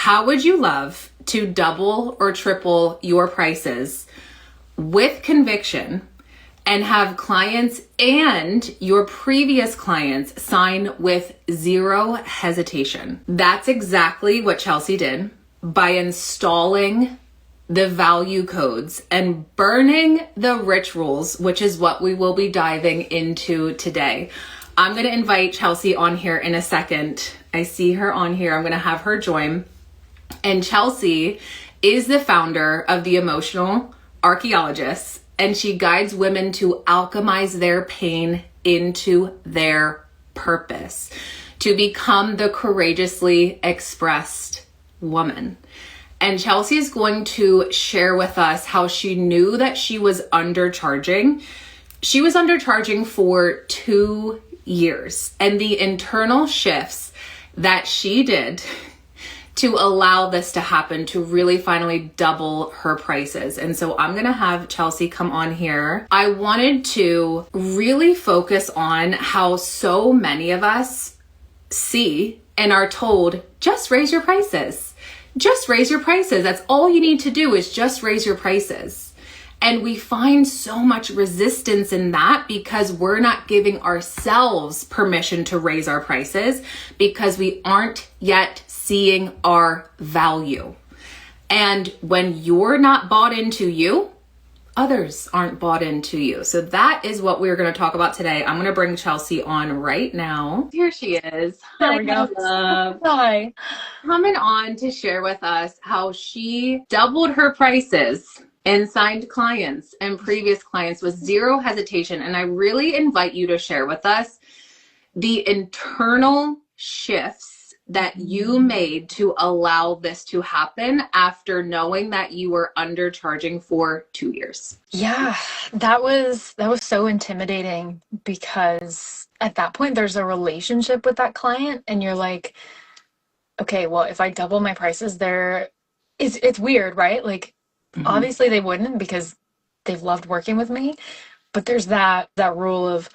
how would you love to double or triple your prices with conviction and have clients and your previous clients sign with zero hesitation? That's exactly what Chelsea did by installing the value codes and burning the rich rules, which is what we will be diving into today. I'm going to invite Chelsea on here in a second. I see her on here. I'm going to have her join. And Chelsea is the founder of the Emotional Archeologist, and she guides women to alchemize their pain into their purpose, to become the courageously expressed woman. And Chelsea is going to share with us how she knew that she was undercharging. She was undercharging for 2 years, and the internal shifts that she did to allow this to happen, to really finally double her prices. And so I'm going to have Chelsea come on here. I wanted to really focus on how so many of us see and are told, just raise your prices. Just raise your prices. That's all you need to do, is just raise your prices. And we find so much resistance in that because we're not giving ourselves permission to raise our prices because we aren't yet seeing our value. And when you're not bought into you, others aren't bought into you. So that is what we're going to talk about today. I'm going to bring Chelsea on right now. Here she is. There we go. Love. Hi. Coming on to share with us how she doubled her prices and signed clients and previous clients with zero hesitation. And I really invite you to share with us the internal shifts that you made to allow this to happen after knowing that you were undercharging for 2 years. Yeah, that was so intimidating because at that point there's a relationship with that client and you're like, okay, well, if I double my prices, it's weird, right? Like, obviously they wouldn't because they've loved working with me, but there's that rule of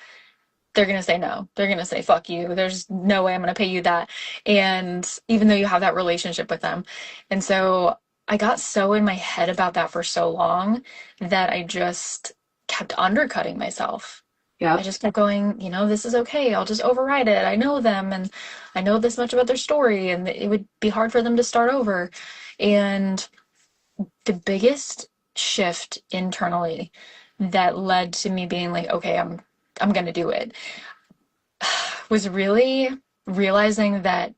they're going to say no. They're going to say, fuck you. There's no way I'm going to pay you that. And even though you have that relationship with them. And so I got so in my head about that for so long that I just kept undercutting myself. Yeah. I just kept going, this is okay. I'll just override it. I know them and I know this much about their story and it would be hard for them to start over. And the biggest shift internally that led to me being like, okay, I'm going to do it, was really realizing that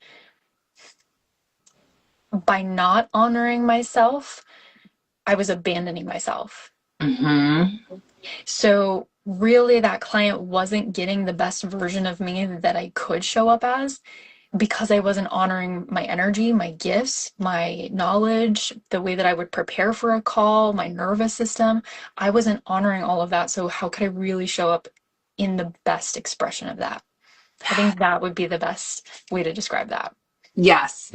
by not honoring myself, I was abandoning myself. So really that client wasn't getting the best version of me that I could show up as because I wasn't honoring my energy, my gifts, my knowledge, the way that I would prepare for a call, my nervous system. I wasn't honoring all of that. So how could I really show up in the best expression of that? I think that would be the best way to describe that. Yes.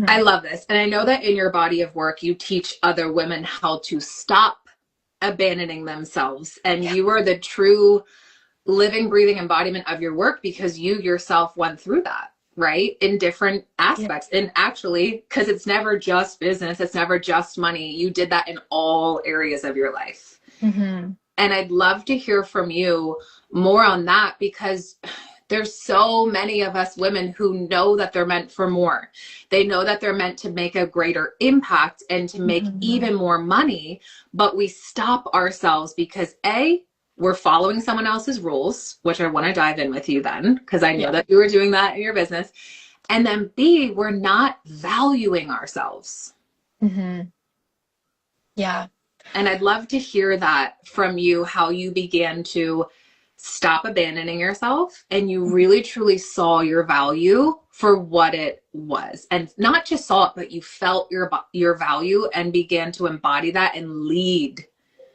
I love this. And I know that in your body of work, you teach other women how to stop abandoning themselves. And you are the true living, breathing embodiment of your work because you yourself went through that, right? In different aspects. And actually, because it's never just business, it's never just money. You did that in all areas of your life. And I'd love to hear from you more on that because there's so many of us women who know that they're meant for more. They know that they're meant to make a greater impact and to make even more money, but we stop ourselves because we're following someone else's rules, which I want to dive in with you then, because I know that you were doing that in your business. And then B, we're not valuing ourselves. Yeah. And I'd love to hear that from you, how you began to stop abandoning yourself and you really truly saw your value for what it was. And not just saw it, but you felt your value and began to embody that and lead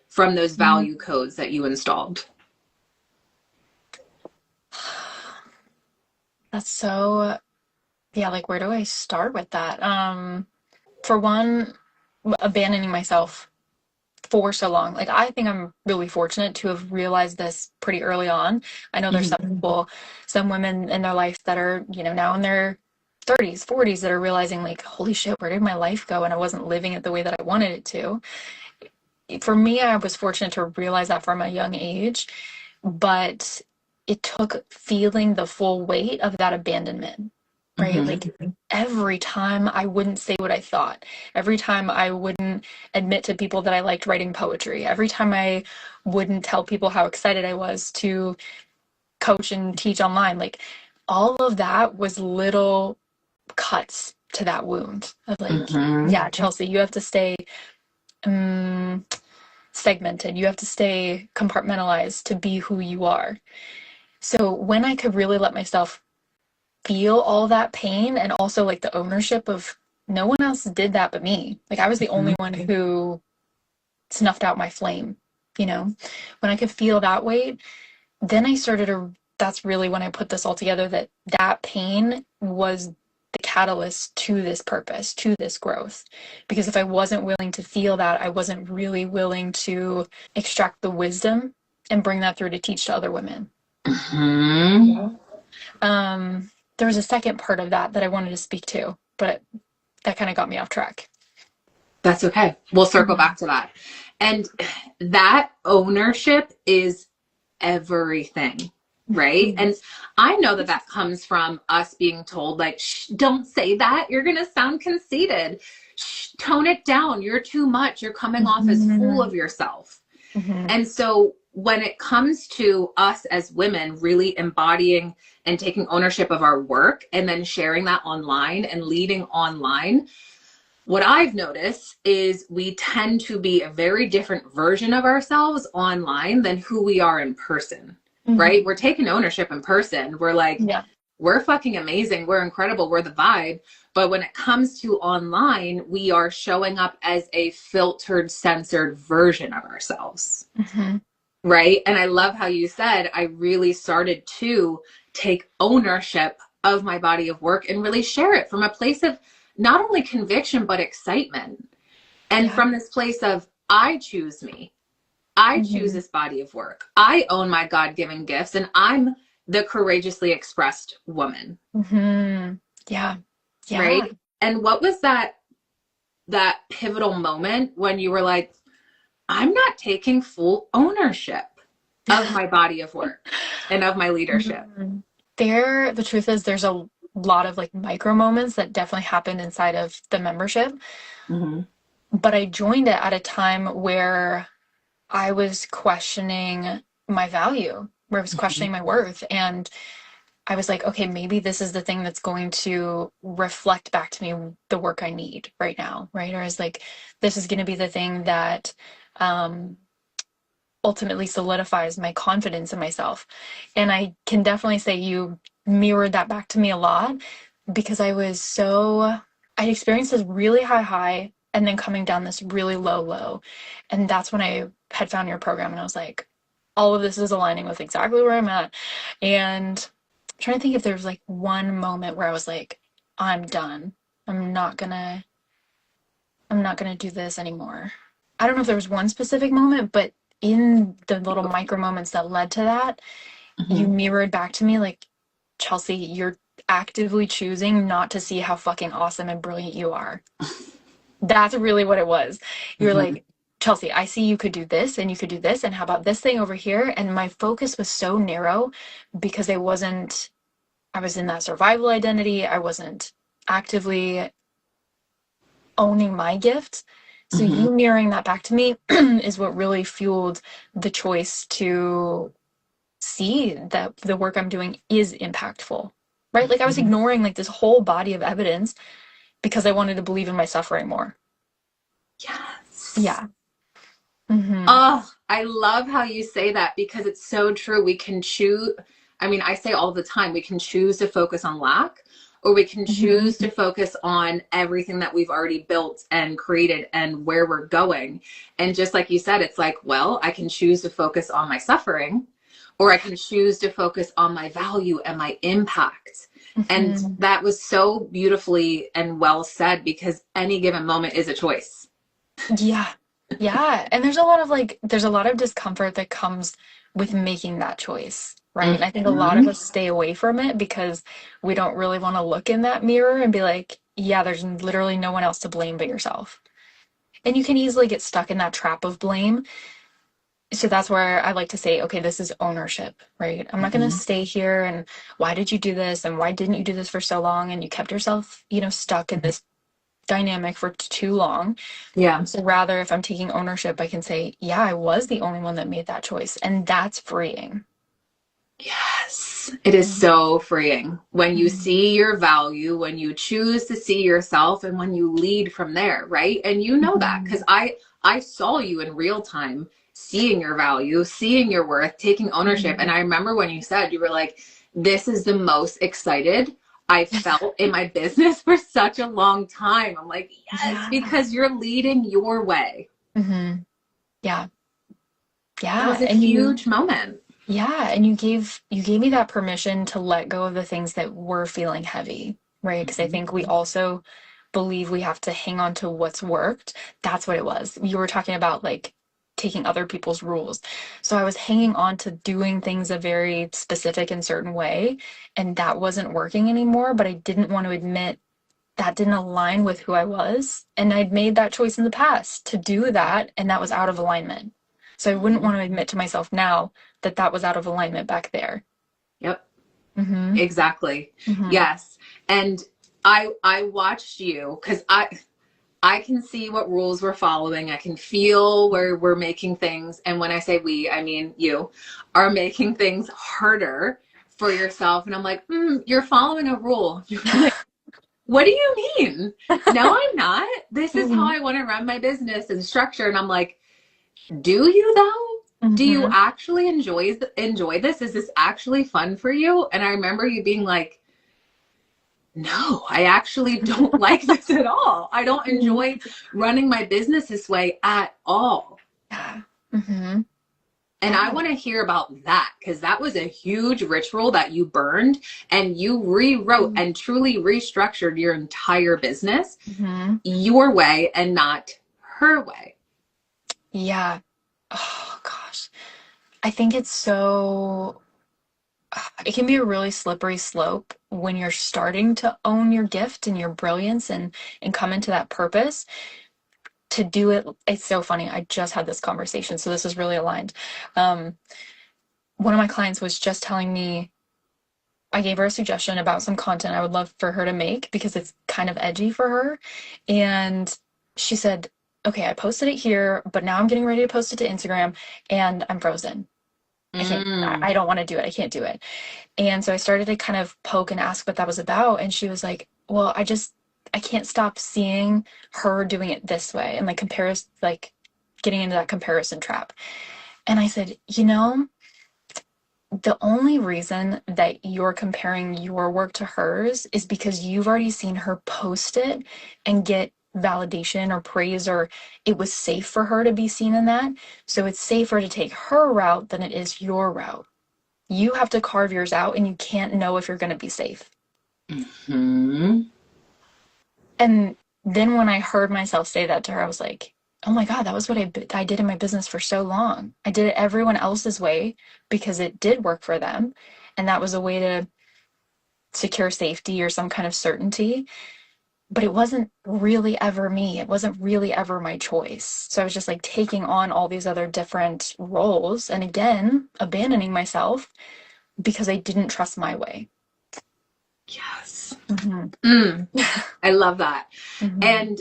from those value codes that you installed. That's so, like, where do I start with that? For one, abandoning myself for so long. Like, I think I'm really fortunate to have realized this pretty early on. I know there's some people, some women in their life that are, now in their 30s, 40s that are realizing like, holy shit, where did my life go? And I wasn't living it the way that I wanted it to. For me, I was fortunate to realize that from a young age, but it took feeling the full weight of that abandonment, right? Like every time I wouldn't say what I thought, every time I wouldn't admit to people that I liked writing poetry, every time I wouldn't tell people how excited I was to coach and teach online, like all of that was little cuts to that wound of like, yeah, Chelsea, you have to stay segmented. You have to stay compartmentalized to be who you are. So when I could really let myself feel all that pain and also like the ownership of no one else did that but me. Like I was the only one who snuffed out my flame, you know? When I could feel that weight, then I started to, that's really when I put this all together, that pain was the catalyst to this purpose, to this growth. Because if I wasn't willing to feel that, I wasn't really willing to extract the wisdom and bring that through to teach to other women. There was a second part of that I wanted to speak to, but that kind of got me off track. That's okay. We'll circle back to that. And that ownership is everything, right? And I know that comes from us being told, like, shh, don't say that. You're going to sound conceited. Shh, tone it down. You're too much. You're coming off as full of yourself. And so when it comes to us as women really embodying and taking ownership of our work and then sharing that online and leading online, what I've noticed is we tend to be a very different version of ourselves online than who we are in person, right? We're taking ownership in person. We're like, we're fucking amazing. We're incredible. We're the vibe. But when it comes to online, we are showing up as a filtered, censored version of ourselves. Right. And I love how you said, I really started to take ownership of my body of work and really share it from a place of not only conviction, but excitement. And from this place of, I choose me. I choose this body of work. I own my God-given gifts, and I'm the courageously expressed woman. Yeah. Right. And what was that pivotal moment when you were like, I'm not taking full ownership of my body of work and of my leadership? The truth is there's a lot of like micro moments that definitely happened inside of the membership. But I joined it at a time where I was questioning my value, where I was questioning my worth. And I was like, okay, maybe this is the thing that's going to reflect back to me the work I need right now, right? Or is like, this is going to be the thing that ultimately solidifies my confidence in myself. And I can definitely say you mirrored that back to me a lot, because I experienced this really high and then coming down this really low. And that's when I had found your program and I was like, all of this is aligning with exactly where I'm at. And I'm trying to think if there's like one moment where I was like, I'm done. I'm not gonna do this anymore. I don't know if there was one specific moment, but in the little micro moments that led to that, you mirrored back to me like, Chelsea, you're actively choosing not to see how fucking awesome and brilliant you are. That's really what it was. You're like, Chelsea, I see you could do this and you could do this, and how about this thing over here? And my focus was so narrow because I was in that survival identity. I wasn't actively owning my gift. So you mirroring that back to me is what really fueled the choice to see that the work I'm doing is impactful, right? Like I was ignoring like this whole body of evidence because I wanted to believe in my suffering more. Yes. Yeah. Oh, I love how you say that, because it's so true. We can choose. I mean, I say all the time, we can choose to focus on lack, or we can choose to focus on everything that we've already built and created and where we're going. And just like you said, it's like, well, I can choose to focus on my suffering, or I can choose to focus on my value and my impact. And that was so beautifully and well said, because any given moment is a choice. Yeah. Yeah, and there's a lot of discomfort that comes with making that choice, right? And I think a lot of Mhm. us stay away from it because we don't really want to look in that mirror and be like, yeah, there's literally no one else to blame but yourself. And you can easily get stuck in that trap of blame. So that's where I like to say, okay, this is ownership, right? I'm not going to Mhm. stay here and why did you do this and why didn't you do this for so long and you kept yourself, stuck in this dynamic for too long. Yeah. So rather, if I'm taking ownership, I can say, yeah, I was the only one that made that choice. And that's freeing. Yes, it is so freeing when you Mhm. see your value, when you choose to see yourself, and when you lead from there, right? And you know that because Mhm. I saw you in real time, seeing your value, seeing your worth, taking ownership. And Mhm. I remember when you said you were like, "This is the most excited I felt in my business for such a long time." I'm like, "Yes," Yeah. because you're leading your way. Hmm. Yeah. That Yeah. was a huge moment. And you gave me that permission to let go of the things that were feeling heavy, right? Because I Mhm. think we also believe we have to hang on to what's worked. That's what it was. You were talking about like taking other people's rules. So I was hanging on to doing things a very specific and certain way, and that wasn't working anymore, but I didn't want to admit that didn't align with who I was. And I'd made that choice in the past to do that, and that was out of alignment. So I wouldn't Mhm. want to admit to myself now that that was out of alignment back there. Yep. Mm-hmm. Exactly. Mm-hmm. Yes. And I watched you because I can see what rules we're following. I can feel where we're making things. And when I say we, I mean you are making things harder for yourself. And I'm like, you're following a rule. You're like, what do you mean? No, I'm not. This is how Mm-hmm. I want to run my business and structure. And I'm like, do you though? Do you Mm-hmm. actually enjoy this? Is this actually fun for you? And I remember you being like, no, I actually don't like this at all. I don't Mm-hmm. enjoy running my business this way at all. Yeah. Mm-hmm. And I Yeah. want to hear about that because that was a huge ritual that you burned and you rewrote and truly restructured your entire business Mm-hmm. your way and not her way. Yeah. Oh gosh. I think it can be a really slippery slope when you're starting to own your gift and your brilliance and come into that purpose to do it. It's so funny. I just had this conversation, so this is really aligned. Um, one of my clients was just telling me, I gave her a suggestion about some content I would love for her to make because it's kind of edgy for her. And she said, okay, I posted it here, but now I'm getting ready to post it to Instagram and I'm frozen. I can't, Mm. I don't want to do it. I can't do it. And so I started to kind of poke and ask what that was about. And she was like, well, I can't stop seeing her doing it this way and like getting into that comparison trap. And I said, the only reason that you're comparing your work to hers is because you've already seen her post it and get validation or praise, or it was safe for her to be seen in that. So it's safer to take her route than it is your route. You have to carve yours out and you can't know if you're going to be safe. Hmm. And then when I heard myself say that to her, I was like, oh my God, that was what I did in my business for so long. I did it everyone else's way because it did work for them. And that was a way to secure safety or some kind of certainty. But it wasn't really ever me. It wasn't really ever my choice. So I was just like taking on all these other different roles and again, abandoning myself because I didn't trust my way. Yes. Mm-hmm. Mm. I love that. Mm-hmm. And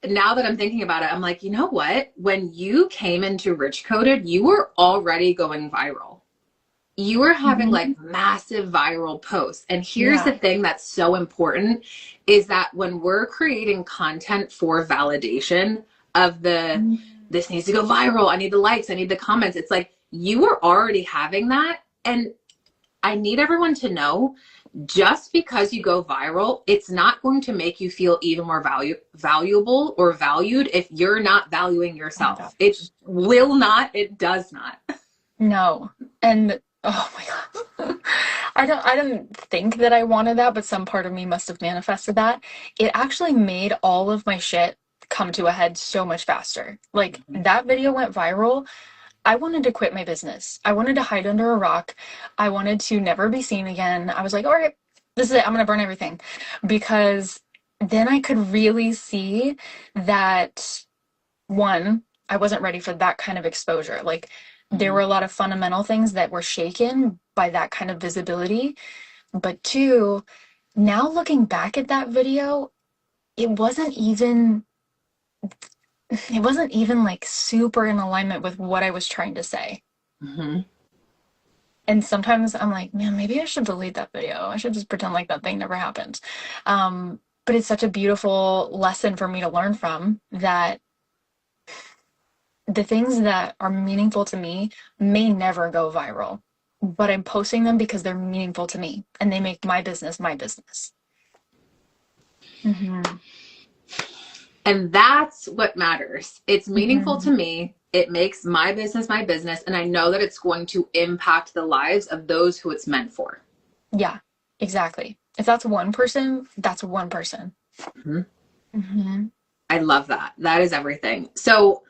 now that I'm thinking about it, I'm like, you know what? When you came into Rich Coded, you were already going viral. You were having Mm-hmm. like massive viral posts. And here's the Yeah. thing that's so important is that when we're creating content for validation of this needs to go viral, I need the likes, I need the comments. It's like you were already having that. And I need everyone to know just because you go viral, it's not going to make you feel even more valuable or valued if you're not valuing Oh my yourself. It gosh. will not, it does not. No. And oh my God. I don't think that I wanted that, but some part of me must have manifested that. It actually made all of my shit come to a head so much faster. Like that video went viral. I wanted to quit my business. I wanted to hide under a rock. I wanted to never be seen again. I was like, all right, this is it. I'm going to burn everything. Because then I could really see that, one, I wasn't ready for that kind of exposure. Like, there were a lot of fundamental things that were shaken by that kind of visibility. But two, now looking back at that video, it wasn't even like super in alignment with what I was trying to say. And sometimes I'm like, man, maybe I should delete that video. I should just pretend like that thing never happened. But it's such a beautiful lesson for me to learn from, that the things that are meaningful to me may never go viral, but I'm posting them because they're meaningful to me and they make my business my business. And that's what matters. It's meaningful to me. It makes my business my business. And I know that it's going to impact the lives of those who it's meant for. Yeah, exactly. If that's one person, that's one person. I love that. That is everything. So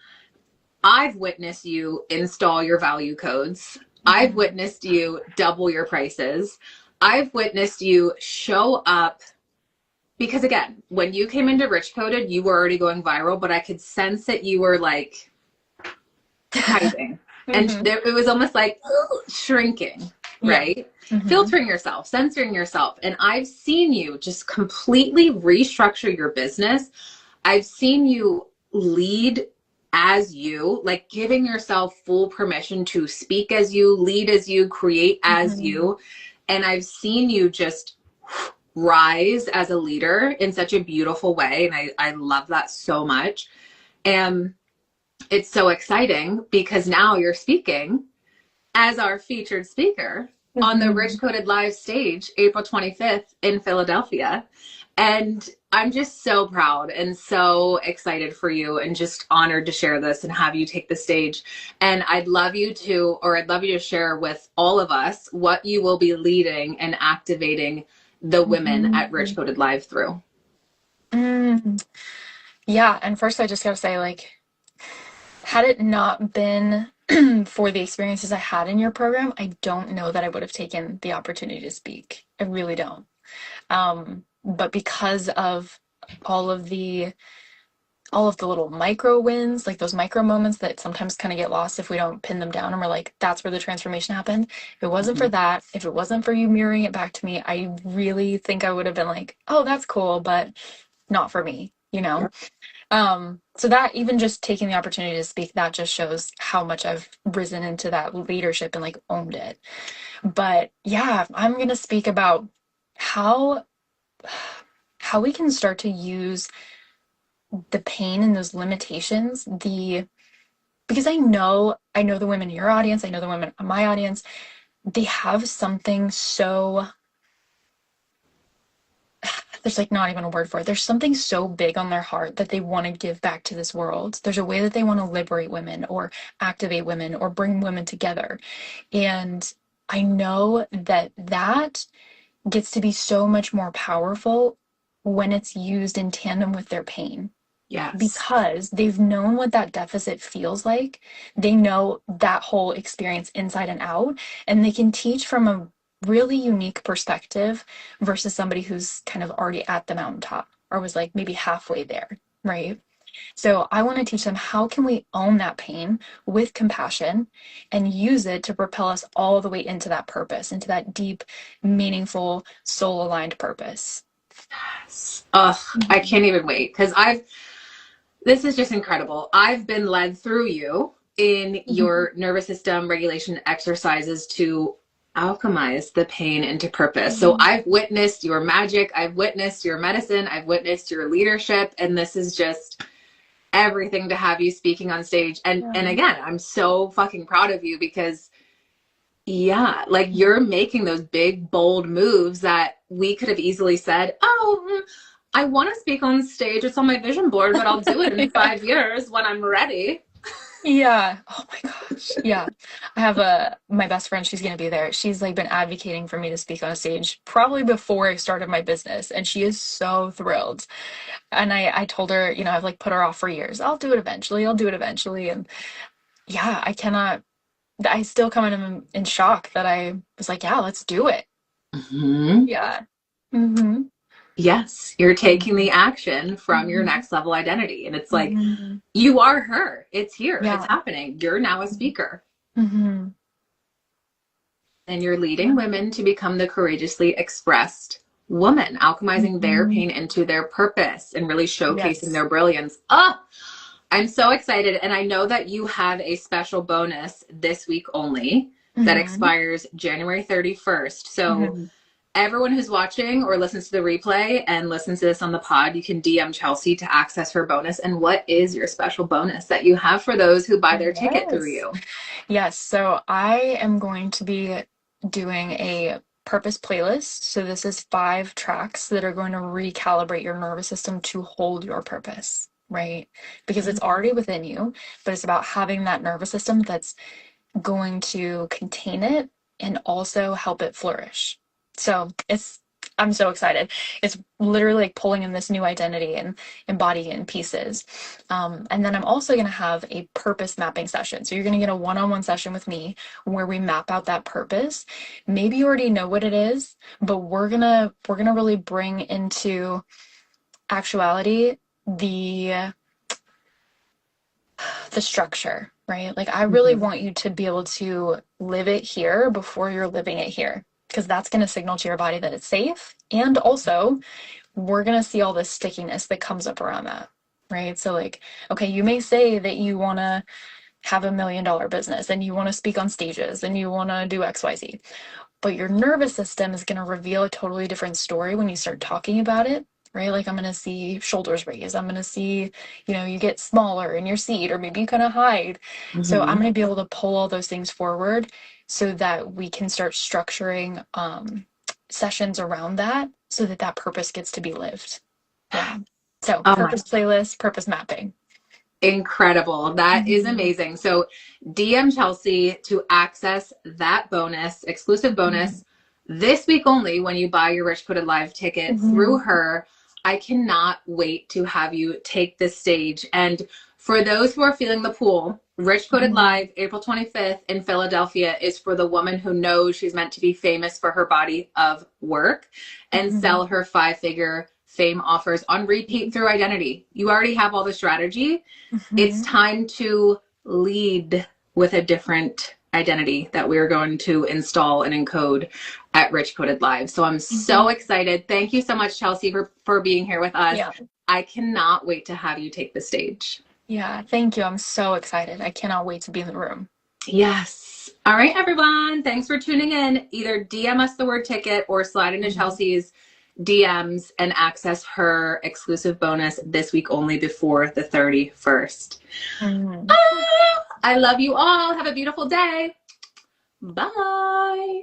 I've witnessed you install your value codes. I've witnessed you double your prices. I've witnessed you show up. Because again, when you came into Rich Coded, you were already going viral, but I could sense that you were like hiding. And it was almost like shrinking, right? Filtering yourself, censoring yourself. And I've seen you just completely restructure your business. I've seen you lead as you, like giving yourself full permission to speak as you, lead as you, create as you. And I've seen you just rise as a leader in such a beautiful way. And I love that so much. And it's so exciting because now you're speaking as our featured speaker on the Rich Coded live stage, April 25th in Philadelphia. And I'm just so proud and so excited for you and just honored to share this and have you take the stage. And I'd love you to share with all of us what you will be leading and activating the women at Rich Coded Live through. Yeah. And first I just got to say, like, had it not been for the experiences I had in your program, I don't know that I would have taken the opportunity to speak. I really don't. But because of all of the little micro wins, like those micro moments that sometimes kind of get lost if we don't pin them down and we're like, that's where the transformation happened. If it wasn't for that, if it wasn't for you mirroring it back to me, I really think I would have been like, oh, that's cool, but not for me, you know? So that, even just taking the opportunity to speak, that just shows how much I've risen into that leadership and like owned it. But yeah, I'm going to speak about how we can start to use the pain and those limitations, because I know the women in your audience, I know the women in my audience, they have something so, there's like not even a word for it. There's something so big on their heart that they want to give back to this world. There's a way that they want to liberate women or activate women or bring women together. And I know that gets to be so much more powerful when it's used in tandem with their pain. Yes. Because they've known what that deficit feels like. They know that whole experience inside and out, and they can teach from a really unique perspective versus somebody who's kind of already at the mountaintop or was like maybe halfway there, right? So I want to teach them, how can we own that pain with compassion and use it to propel us all the way into that purpose, into that deep, meaningful, soul-aligned purpose. Yes. I can't even wait, because this is just incredible. I've been led through you in your nervous system regulation exercises to alchemize the pain into purpose. So I've witnessed your magic. I've witnessed your medicine. I've witnessed your leadership. And this is just everything to have you speaking on stage. And again, I'm so fucking proud of you because like you're making those big, bold moves that we could have easily said, oh, I want to speak on stage. It's on my vision board, but I'll do it in 5 years when I'm ready. Yeah. Oh my gosh. Yeah. I have my best friend, she's gonna be there. She's like been advocating for me to speak on a stage probably before I started my business, and she is so thrilled. And I told her, you know, I've like put her off for years. I'll do it eventually. I'll do it eventually. And yeah, I cannot, I still come in shock that I was like, yeah, let's do it. Hmm. Yeah. Mm-hmm. Yes, you're taking Mm-hmm. the action from your Mm-hmm. next level identity. And it's like, Mm-hmm. you are her. It's here. It's Yeah. happening. You're now a speaker. Mm-hmm. And you're leading Yeah. women to become the courageously expressed woman, alchemizing their Mm-hmm. pain into their purpose and really showcasing Yes. their brilliance. Oh, I'm so excited. And I know that you have a special bonus this week only that Mm-hmm. expires January 31st. So Mm-hmm. everyone who's watching or listens to the replay and listens to this on the pod, you can DM Chelsea to access her bonus. And what is your special bonus that you have for those who buy their ticket through Yes. you? Yes. So I am going to be doing a purpose playlist. So this is 5 tracks that are going to recalibrate your nervous system to hold your purpose, right? Because it's already within you, but it's about having that nervous system that's going to contain it and also help it flourish. So I'm so excited. It's literally like pulling in this new identity and embodying it in pieces. And then I'm also going to have a purpose mapping session. So you're going to get a one-on-one session with me where we map out that purpose. Maybe you already know what it is, but we're gonna really bring into actuality the structure, right? Like, I really Mm-hmm. want you to be able to live it here before you're living it here, because that's going to signal to your body that it's safe. And also, we're going to see all this stickiness that comes up around that, right? So, like, okay, you may say that you want to have $1 million business and you want to speak on stages and you want to do XYZ, but your nervous system is going to reveal a totally different story when you start talking about it, right? Like, I'm going to see shoulders raised. I'm going to see, you get smaller in your seat, or maybe you kind of hide. So I'm Mm-hmm. going to be able to pull all those things forward so that we can start structuring sessions around that so that that purpose gets to be lived. Yeah. So Oh my, purpose playlist, purpose mapping. incredible. That is Mm-hmm. amazing. So DM Chelsea to access that bonus, exclusive bonus this week only when you buy your Rich Coded Live ticket through Mm-hmm. her. I cannot wait to have you take this stage. And for those who are feeling the pull, Rich Coded Mm-hmm. Live, April 25th in Philadelphia, is for the woman who knows she's meant to be famous for her body of work and Mm-hmm. sell her 5-figure fame offers on repeat through identity. You already have all the strategy. It's Mm-hmm. time to lead with a different identity that we're going to install and encode at Rich Coded Live. So I'm so Mm-hmm. excited. Thank you so much, Chelsea, for being here with us. Yeah. I cannot wait to have you take the stage. Yeah, thank you. I'm so excited. I cannot wait to be in the room. Yes. All right, everyone. Thanks for tuning in. Either DM us the word ticket or slide into Mhm. Chelsea's DMs and access her exclusive bonus this week only before the 31st. Mhm. Ah, I love you all. Have a beautiful day. Bye.